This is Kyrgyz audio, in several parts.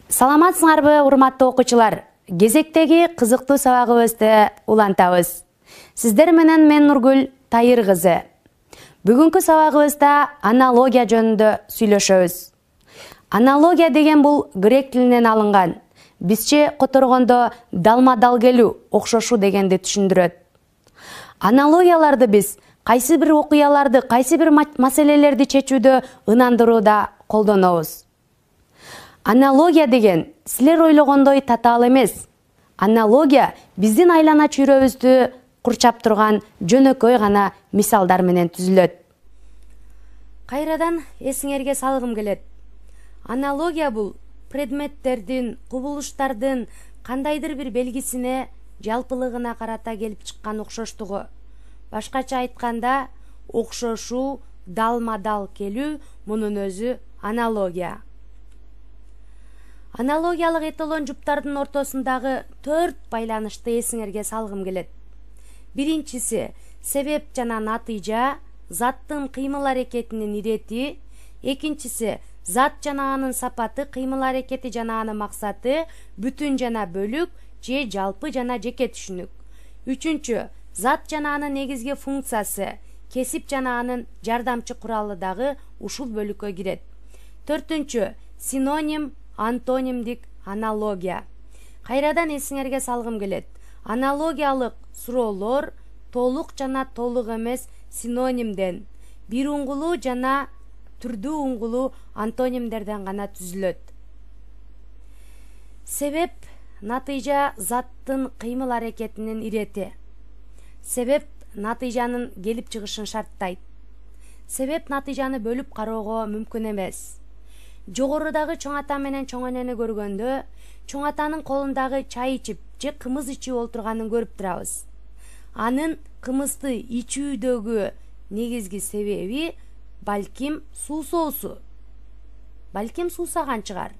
Саламатсыңарбы, урматтуу окуучулар? Кезектеги кызыктуу сабагыбызды улантабыз. Сиздер менен мен Нургүл Тайыр кызы. Бүгүнкү сабагыбызда аналогия жөнүндө сүйлөшөбүз. Аналогия деген бул грек тилинен алынган. Бизче которгондо далма-дал келүү, окшошуу дегенди түшүндүрөт. Аналогияларды биз кайсы бир окуяларды, кайсы бир маселелерди чечүүдө ынандырууда колдонобуз. Аналогия деген силер ойлогондой татаал эмес. Аналогия биздин айлана чүйрөбүздү курчап турган жөнөкөй гана мисалдар менен түзүлөт. Кайрадан эсиңерге салгым келет. Аналогия бул предметтердин, кубулуштардын кандайдыр бир белгисине, жалпылыгына карата келип чыккан окшоштугу. Башкача айтканда, окшошуу, далма-дал келүү мунун өзү аналогия. Аналогиялык эталон жуптардын ортосундагы 4 байланышты эсиңерге салгым келет. Биринчиси себеп жана натыйжа, заттын кыймыл-аракетинин ирети. Экинчиси зат жана анын сапаты, кыймыл-аракети жана анын максаты, бүтүн жана бөлүк же жалпы жана жеке түшүнүк. Үчүнчү зат жана анын негизги функциясы, кесип жана анын жардамчы куралы дагы ушул бөлүккө кирет. Төртүнчү синоним, антонимдик аналогия. Кайрадан эсиңерге салгым келет. Аналогиялык суроолор толук жана толук эмес синонимден, бир уңгулуу жана түрдүү уңгулуу антонимдерден гана түзүлөт. Себеп, натыйжа заттын кыймыл-аракетинин ирети. Себеп натыйжанын келип чыгышын шарттайт. Себеп натыйжаны бөлүп кароого мүмкүн эмес. Жогорудагы чоң ата менен чоң энени көргөндө, чоң атанын колундагы чай ичип же кымыз ичип олтурганын көрүп турабыз. Анын кымызды ичүүдөгү негизги себеби балким суусоосу. Балким суусаган чыгар.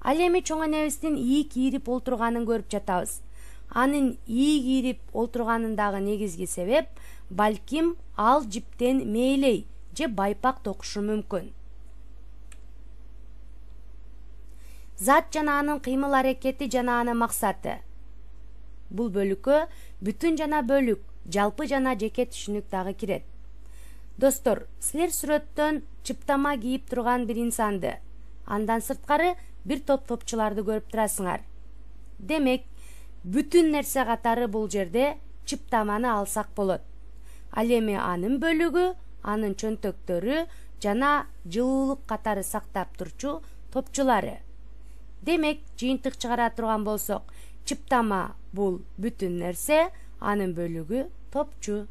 Ал эми чоң энебиздин ии кийирип олтурганын көрүп жатабыз. Анын ии кийирип олтурганындагы негизги себеп балким ал жиптен мээлей же байпак токушу мүмкүн. Зат жана анын кыймыл-аракети жана анын максаты. Бул бөлүккө бүтүн жана бөлүк, жалпы жана жеке түшүнүк дагы кирет. Достор, силер сүрөттөн чыптама кийип турган бир инсанды, андан сырткары бир топ топчуларды көрүп турасыңар. Демек, бүтүн нерсе катары бул жерде чыптаманы алсак болот. Ал эми анын бөлүгү, анын чөнтөктөрү жана жылуулук катары сактап турчу топчулары. Демек, жыйынтык чыгара турган болсок, чыптама бул бүтүн нерсе, анын бөлүгү топчу.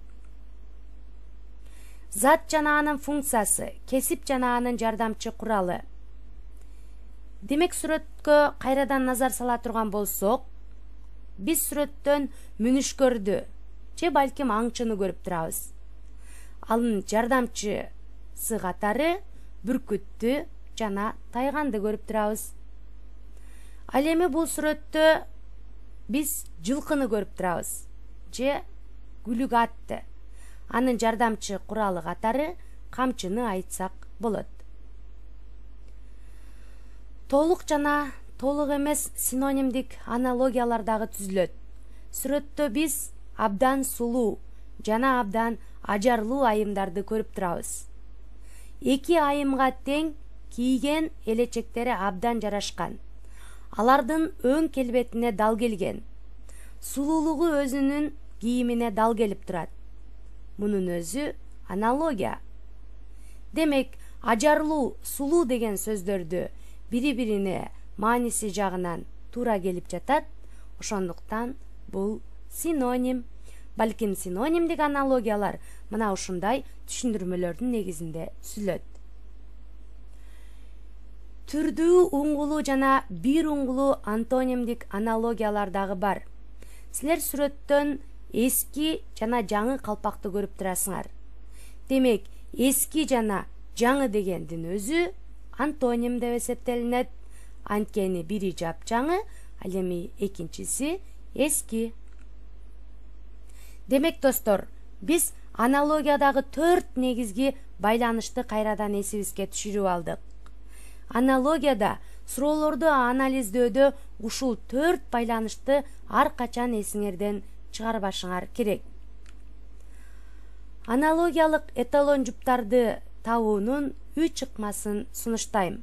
Зат жана анын функциясы, кесип жана анын жардамчы куралы. Демек, сүрөткө кайрадан назар сала турган болсок, биз сүрөттөн мүнүшкөрдү же балким аңчыны көрүп турабыз. Анын жардамчысы катары бүркүттү жана тайганды көрүп турабыз. Ал эми бул сүрөттө биз жылкыны көрүп турабыз же күлүк атты. Анын жардамчы куралы катары камчыны айтсак болот. Толук жана толук эмес синонимдик аналогиялар дагы түзүлөт. Сүрөттө биз абдан сулуу жана абдан ажарлуу айымдарды көрүп турабыз. Эки айымга тең кийген элечектери абдан жарашкан. Алардын өң келбетине дал келген. Сулуулугу өзүнүн кийимине дал келип турат. Мунун өзү аналогия. Демек, ажарлуу, сулуу деген сөздөрдү бири-бирине мааниси жагынан туура келип жатат. Ошондуктан бул синоним. Балким синонимдик аналогиялар мына ушундай түшүндүрмөлөрдүн негизинде түзүлөт. Түрдүү уңгулуу жана бир уңгулуу антонимдик аналогиялар дагы бар. Силер сүрөттөн эски жана жаңы калпакты көрүп турасыңар. Демек, эски жана жаңы дегендин өзү антоним деп эсептелинет. Анткени бири жапжаңы, ал эми экинчиси эски. Демек, достор, биз аналогиядагы 4 негизги байланышты кайрадан эсибизге түшүрүп алдык. Аналогияда суроолорду анализдөөдө ушул 4 байланышты ар качан эсиңерден чыгарбашыңар керек. Аналогиялык эталон жуптарды табуунун 3 ыкмасын сунуштайм.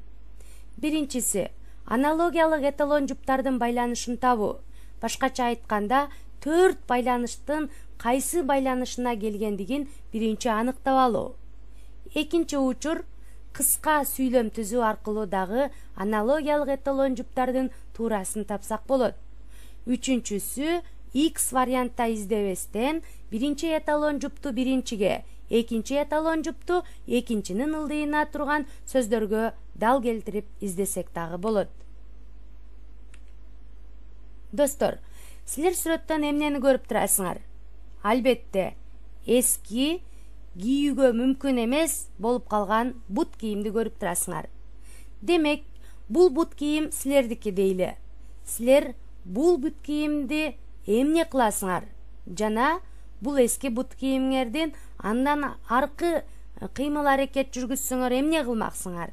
Биринчиси, аналогиялык эталон жуптардын байланышын табуу. Башкача айтканда, 4 байланыштын кайсы байланышына келгендигин биринчи аныктап алуу. Экинчи учур, кыска сүйлөм түзүү аркылуу дагы аналогиялык эталон жуптардын туурасын тапсак болот. Үчүнчүсү, X вариантта издебестен биринчи эталон жупту биринчиге, экинчи эталон жупту экинчинин ылдыйына турган сөздөргө дал келтирип издесек дагы болот. Достор, силер сүрөттөн эмнени көрүп турасыңар? Албетте, эски, кийүүгө мүмкүн эмес болуп калган бут кийимди көрүп турасыңар. Демек, бул бут кийим силердики дейли. Силер бул бут кийимди эмне кыласыңар? Жана бул эски бут кийимиңердин андан аркы кыймыл аракет жүргүзсөңөр эмне кылмаксыңар?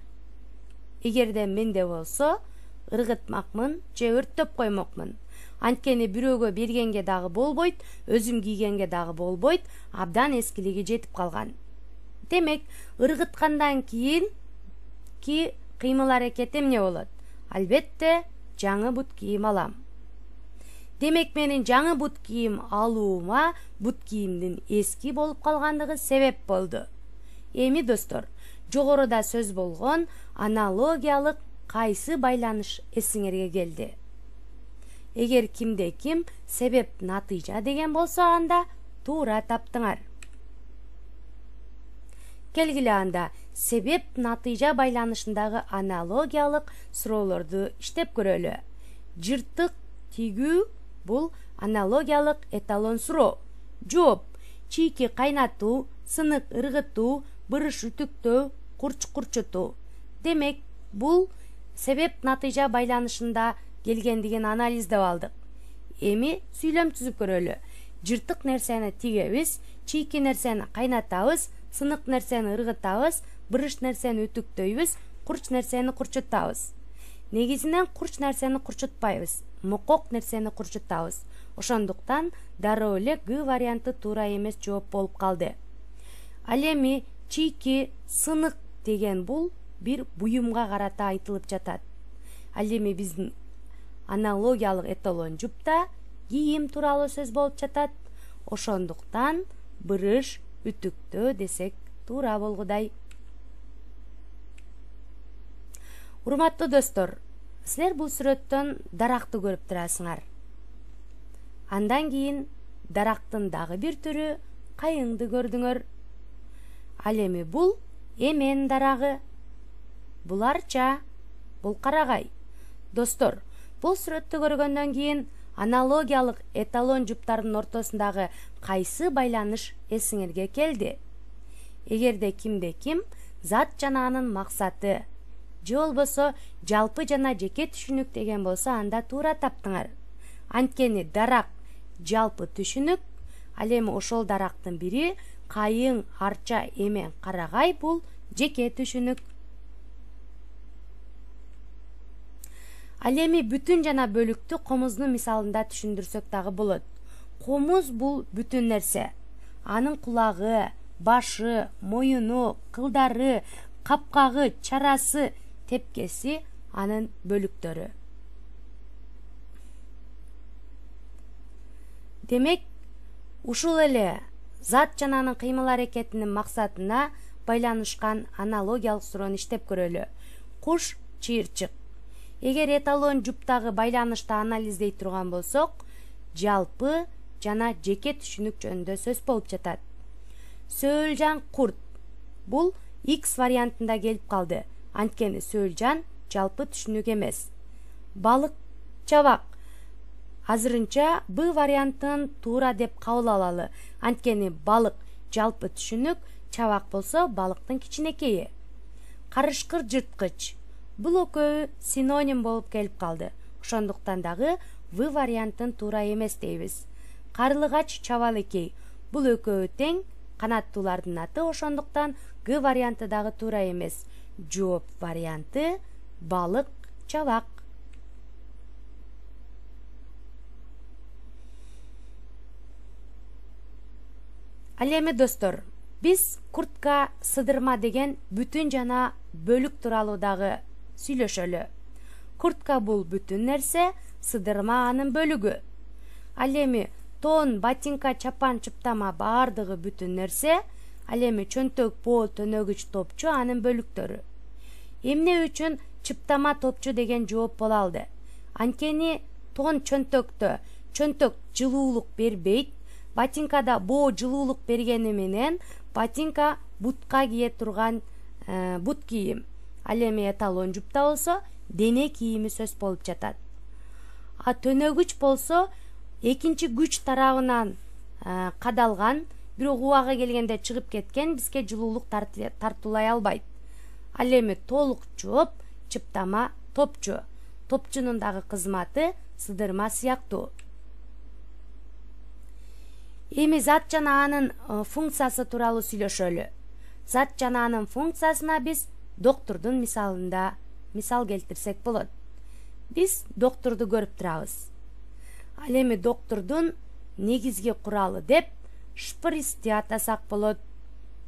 Эгерде менде болсо, ыргытмакмын же өрттөп коймокмун. Анткени бирөөгө бергенге дагы болбойт, өзүм кийгенге дагы болбойт, абдан эскилиги жетип калган. Демек, ыргыткандан кийин кыймыл аракет эмне болот? Албетте, жаңы бут кийим алам. Демек, менин жаңы бут кийим алуума бут кийимдин эски болуп калгандыгы себеп болду. Эми достор, жогоруда сөз болгон аналогиялык кайсы байланыш эсиңерге келди? Эгер кимде ким себеп натыйжа деген болсо, анда туура таптыңар. Келгиле анда себеп натыйжа байланышындагы аналогиялык суроолорду иштеп көрөлү. Жыртык тигүү бул аналогиялык эталон суроо. Жооп: чийки кайнатуу, сынык ыргытуу, бырыш үтүктөө, курч курчутуу. Демек, бул себеп натыйжа байланышында келгендигин анализдеп алдык. Эми сүйлөм түзүп көрөлү. Жыртык нерсени тигебиз, чийки нерсени кайнатабыз, сынык нерсени ыргытабыз, бырыш нерсени үтүктөйбүз, курч нерсени курчутабыз. Негизинен курч нерсени курчутпайбыз, мокок нерсени курчутабыз. Ошондуктан дароо эле Г варианты туура эмес жооп болуп калды. Ал эми чийки, сынык деген бул бир буюмга карата айтылып жатат. Ал эми биздин аналогиялык эталон жупта кийим тууралуу сөз болуп жатат. Ошондуктан бырыш, үтүктөө десек туура болгудай. Урматтуу достор, силер бул сүрөттөн даракты көрүп турасыңар. Андан кийин дарактын дагы бир түрү кайыңды көрдүңөр. Ал эми бул эмен дарагы. Бул арча, бул карагай. Достор, бул сүрөттү көргөндөн кийин аналогиялык эталон жуптардын ортосундагы кайсы байланыш эсиңерге келди? Эгерде кимде ким зат жана анын максаты же болбосо жалпы жана жеке түшүнүк деген болсо, анда туура таптыңар. Анткени дарак жалпы түшүнүк, ал эми ошол дарактын бири кайың, арча, эмен, карагай бул жеке түшүнүк. Ал эми бүтүн жана бөлүктү комуздун мисалында түшүндүрсөк дагы болот. Комуз бул бүтүн нерсе. Анын кулагы, башы, моюну, кылдары, капкагы, чарасы, тепкеси анын бөлүктөрү. Демек, ушул эле зат жана анын кыймыл аракетинин максатына байланышкан аналогиялык суроону иштеп көрөлү. Куш, чыйырчык. Эгер эталон жуптагы байланышты анализдей турган болсок, жалпы жана жеке түшүнүк жөнүндө сөз болуп жатат. Сөөлжан курт бул X вариантында келип калды. Анткени сөөлжан жалпы түшүнүк эмес. Балык, чабак. Азырынча Б вариантын туура деп кабыл алалы. Анткени балык жалпы түшүнүк, чабак болсо балыктын кичинекейи. Карышкыр, жырткыч. Бул экөө синоним болуп келип калды. Ошондуктан дагы В вариантын туура эмес дейбиз. Карлыгач, чабалыкей. Бул экөө тең канаттуулардын аты, ошондуктан Г варианты дагы туура эмес. Жооп варианты балык, чалак. Ал эми достор, биз куртка, сыдырма деген бүтүн жана бөлүк тууралуу дагы сүйлөшөлү. Куртка бул бүтүн нерсе, сыдырма анын бөлүгү. Ал эми тон, ботинка, чапан, чыптама баардыгы бүтүн нерсе, ал эми чөнтөк, пол, төнөгүч, топчу анын бөлүктөрү. Эмне үчүн чыптама, топчу деген жооп боло алды? Анткени тон чөнтөктө чөнтөк жылуулук бербейт, ботинкада боо жылуулук бергени менен ботинка бутка кие турган бут кийим. Ал эми эталон жупта болсо дене кийими сөз болуп жатат. А төнөгүч болсо экинчи күч тарабынан кадалган, бирок убагы келгенде чыгып кеткен, бизге жылуулук тартуулай албайт. Ал эми толук жооп чыптама, топчу. Топчунун дагы кызматы сыдырма сыяктуу. Эми зат жана анын функциясы тууралуу сүйлөшөлү. Зат жана анын функциясына биз доктурдун мисалында мисал келтирсек болот. Биз доктурду көрүп турабыз. Ал эми доктурдун негизги куралы деп шприцти атасак болот,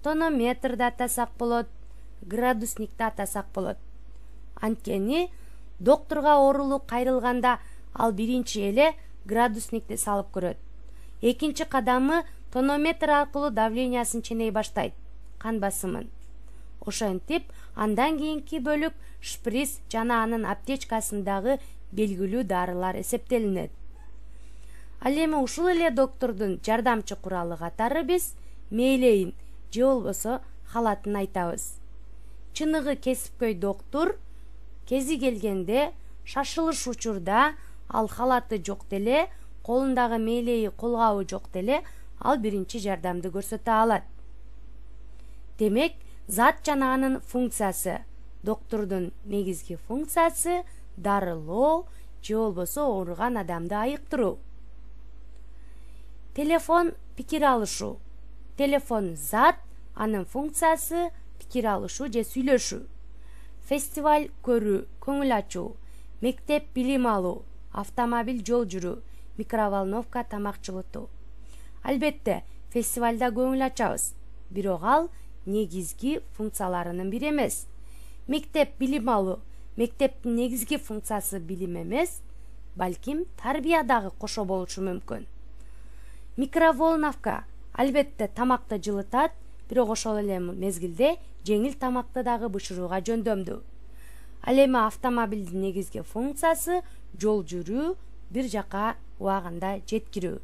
тонометрди атасак болот, градусникти атасак болот. Анткени доктурга оорулук кайрылганда ал биринчи эле градусникти салып көрөт. Экинчи кадамы тонометр аркылуу давлениясын ченей баштайт, кан басымын. Ошентип, андан кийинки бөлүк шприц жана анын аптечкасындагы белгилүү дарылар эсептелинет. Ал эми ушул эле доктурдун жардамчы куралы катары биз мээлейин же болбосо халатын айтабыз. Чыныгы кесипкөй доктур кези келгенде шашылыш учурда ал халаты жок деле, колундагы мээлейи колгабы жок деле ал биринчи жардамды көрсөтө алат. Демек, зат жана анын функциясы. Доктурдун негизги функциясы дарылоо же болбосо ооруган адамды айыктыруу. Телефон пикир алышуу. Телефон зат, анын функциясы пикир алышуу же сүйлөшүү. Фестиваль көрүү, көңүл ачуу, мектеп билим алуу, автомобиль жол жүрүү, микроволновка тамак жылытуу. Албетте, фестивалда көңүл ачабыз, бирок ал негизги функцияларынын бири эмес. Мектеп билим алуу, мектептин негизги функциясы билим эмес, балким тарбия дагы кошо болушу мүмкүн. Микроволновка албетте тамакты жылытат, бирок ошол эле мезгилде жеңил тамакты дагы бышырууга жөндөмдүү. Ал эми автомобилдин негизги функциясы жол жүрүү, бир жака убагында жеткирүү.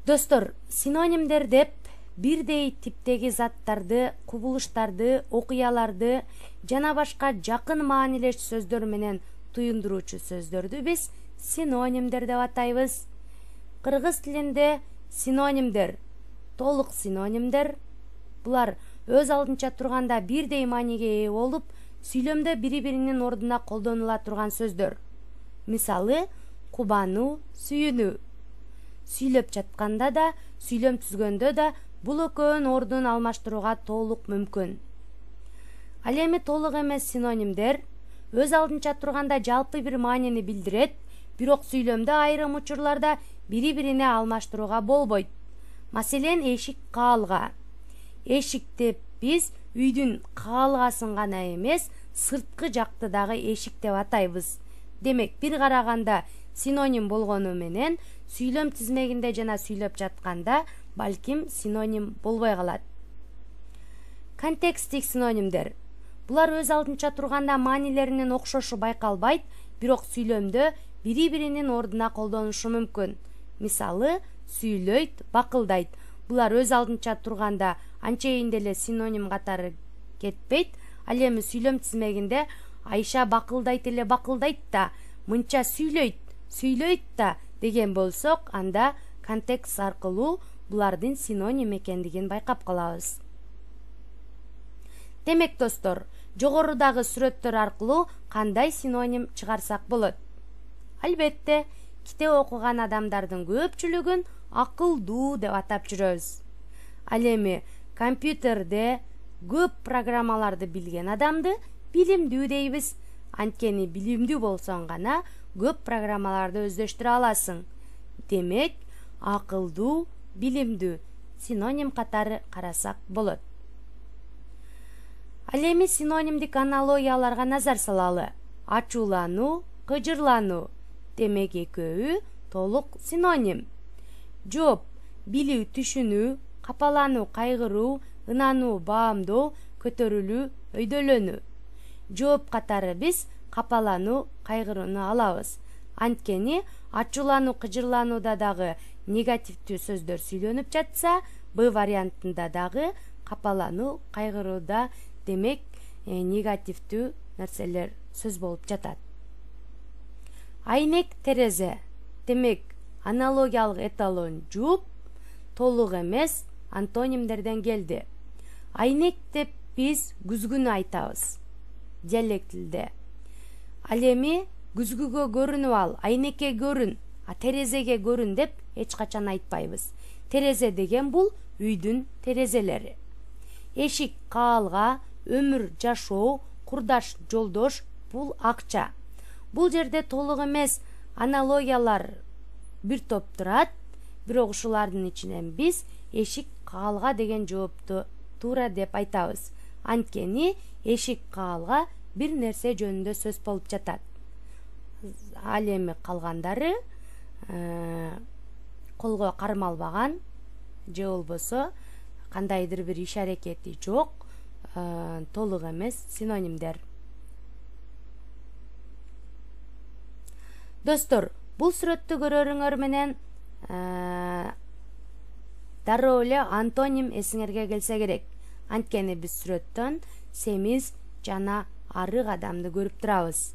Достор, синонимдер деп бирдей типтеги заттарды, кубулуштарды, окуяларды жана башка жакын маанилеш сөздөр менен туюндуруучу сөздөрдү биз синонимдер деп атайбыз. Кыргыз тилинде синонимдер, толук синонимдер, булар өз алдынча турганда бирдей мааниге ээ болуп, сүйлөмдө бири-биринин ордуна колдонула турган сөздөр. Мисалы, кубануу, сүйүнүү. Сүйлөп жатканда да, сүйлөм түзгөндө да бул экөөнүн ордун алмаштырууга толук мүмкүн. Ал эми толук эмес синонимдер өз алдынча турганда жалпы бир маанини билдирет, бирок сүйлөмдө айрым учурларда бири-бирине алмаштырууга болбойт. Маселен, эшик каалга. Эшик деп биз үйдүн каалгасын гана эмес, сырткы жакты дагы эшик деп атайбыз. Демек, бир караганда синоним болгону менен сүйлөм тизмегинде жана сүйлөп жатканда балким синоним болбой калат. Контекстик синонимдер. Булар өз алдынча турганда маанилеринин окшошу байкалбайт, бирок сүйлөмдө бири-биринин ордуна колдонушу мүмкүн. Мисалы, сүйлөйт, бакылдайт. Булар өз алдынча турганда анчейин деле синоним катары кетпейт. Ал эми сүйлөм тизмегинде Айша бакылдайт эле бакылдайт да, мынча сүйлөйт да деген болсок, анда контекст аркылуу булардын синоним экендигин байкап калабыз. Демек достор, жогорудагы сүрөттөр аркылуу кандай синоним чыгарсак болот? Албетте, китеп окуган адамдардын көпчүлүгүн акылдуу деп атап жүрөбүз. Ал эми компьютерде көп программаларды билген адамды билимдүү дейбиз. Анткени билимдүү болсоң гана көп программаларды өздөштүрө аласың. Демек, акылдуу, билимдүү синоним катары карасак болот. Ал эми синонимдик аналогияларга назар салалы. Ачуулануу, кыжырлануу. Демек, экөөү толук синоним. Жооп: билүү, түшүнүү, капалануу, кайгыруу, ынануу, баамдоо, көтөрүлүү, өйдөлөнүү. Жооп катары биз капалануу, кайгырууну алабыз. Анткени ачуулануу, кыжырланууда дагы негативдүү сөздөр сүйлөнүп жатса, Б вариантында дагы капалануу, кайгырууда демек негативдүү нерселер сөз болуп жатат. Айнек, терезе. Демек, аналогиялык эталон жууп, толук эмес антонимдерден келди. Айнек деп биз күзгүнү айтабыз диалект тилде. Ал эми күзгүгө көрүнүп ал, айнекке көрүн, терезеге көрүн деп эч качан айтпайбыз. Терезе деген бул үйдүн терезелери. Эшик, каалга, өмүр, жашоо, курдаш, жолдош бул акча. Бул жерде толук эмес аналогиялар бир топ турат, бирок ушулардын ичинен биз эшик, каалга деген жоопту туура деп айтабыз. Анткени эшик, каалга бир нерсе жөнүндө сөз болуп жатат. Ал эми калгандары колго кармалбаган же болбосо кандайдыр бир иш аракети жок, толук эмес синонимдер. Достор, бул сүрөттү көрөрүңөр менен дароо эле антоним эсиңерге келсе керек. Анткени биз сүрөттөн семиз жана арык адамды көрүп турабыз.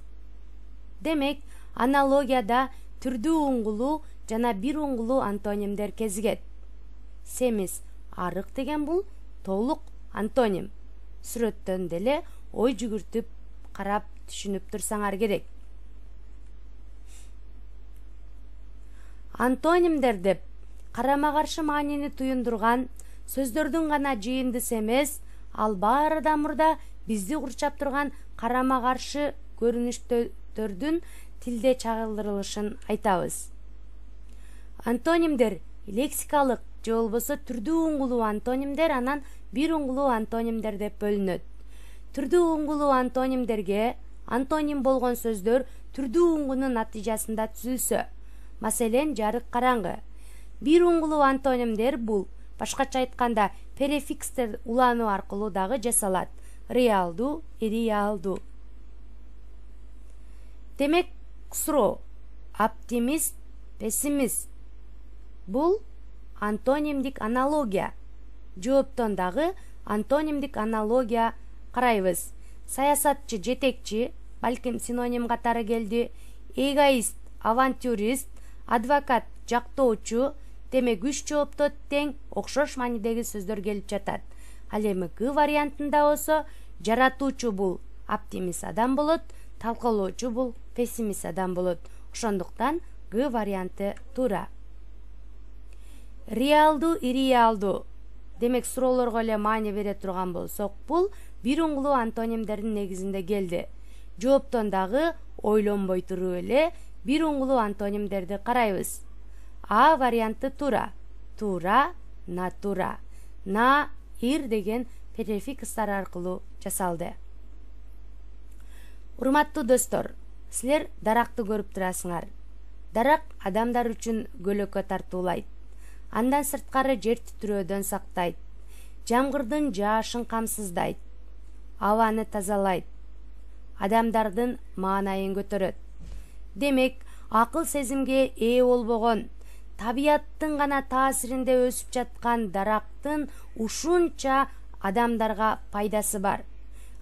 Демек, аналогияда түрдүү уңгулуу жана бир уңгулуу антонимдер кезигет. Семиз, арык деген бул толук антоним. Сүрөттөн деле ой жүгүртүп карап түшүнүп турсаңар керек. Антонимдер деп карама каршы маанини туюндурган сөздөрдүн гана жыйындысы эмес, ал баарыда мурда бизди курчап турган карама каршы көрүнүштөрдүн тилде чагылдырылышын айтабыз. Антонимдер лексикалык же болбосо түрдүү уңгулуу антонимдер, анан бир уңгулуу антонимдер деп бөлүнөт. Түрдүү уңгулуу антонимдерге антоним болгон сөздөр түрдүү уңгунун натыйжасында түзүлсө, маселен, жарык, караңгы. Бир уңгулуу антонимдер бул, башкача айтканда, префикстер улануу аркылуу дагы жасалат. Реалдуу, иреалдуу. Демек, суроо: оптимист, пессимист. Бул антонимдик аналогия. Жооптон дагы антонимдик аналогия карайбыз. Саясатчы, жетекчи, балким синоним катары келди. Эгоист, авантюрист, адвокат, жактоочу. Демек, үч жоопто тең окшош маанидеги сөздөр келип жатат. Ал эми Г вариантында болсо, жаратуучу бул оптимист адам болот, талкалоочу бул пессимист адам болот. Ошондуктан Г варианты туура. Реалдуу, иреалдуу. Демек, суроолорго эле маани бере турган болсок, бул бир уңгулуу антонимдердин негизинде келди. Жооптон дагы ойлонбой туруп эле бир уңгулуу антонимдерди карайбыз. А варианты туура. Туура, натура. На, ир деген префикстар аркылуу жасалды. Урматтуу достор, силер даракты көрүп турасыңар. Дарак адамдар үчүн көлөкө тартуулайт. Андан сырткары жер титирөөдөн сактайт. Жамгырдын жаашын камсыздайт. Абаны тазалайт. Адамдардын маанайын көтөрөт. Демек, акыл сезимге ээ болбогон, табияттын гана таасиринде өсүп жаткан дарактын ушунча адамдарга пайдасы бар.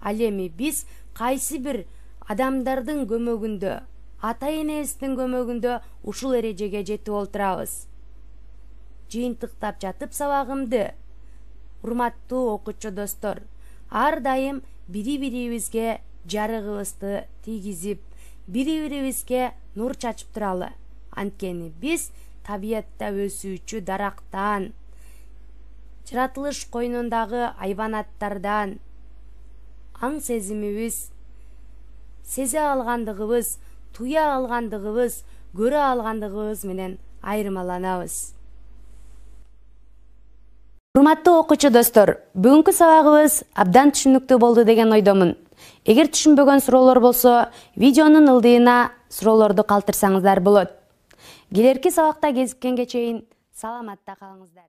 Ал эми биз кайсы бир адамдардын көмөгүндө, ата энебиздин көмөгүндө ушул эрежеге жетип олтурабыз. Жыйынтыктап жатып сабагымды, урматтуу окуучу достор, ар дайым бири-бирибизге жарыгыбызды тийгизип, бири-бирибизге нур чачып туралы. Анткени биз табиятта өсүүчү дарактан жаратылыш койнундагы айванаттардан аң сезимибиз, сезе алгандыгыбыз, туя алгандыгыбыз, көрө алгандыгыбыз менен айырмаланабыз. Урматтуу окуучу достор, бүгүнкү сабагыбыз абдан түшүнүктүү болду деген ойдомун. Эгер түшүнбөгөн суроолор болсо, видеонун ылдыйына суроолорду калтырсаңыздар болот. Келерки сабакта кезиккенге чейин саламатта калыңыздар.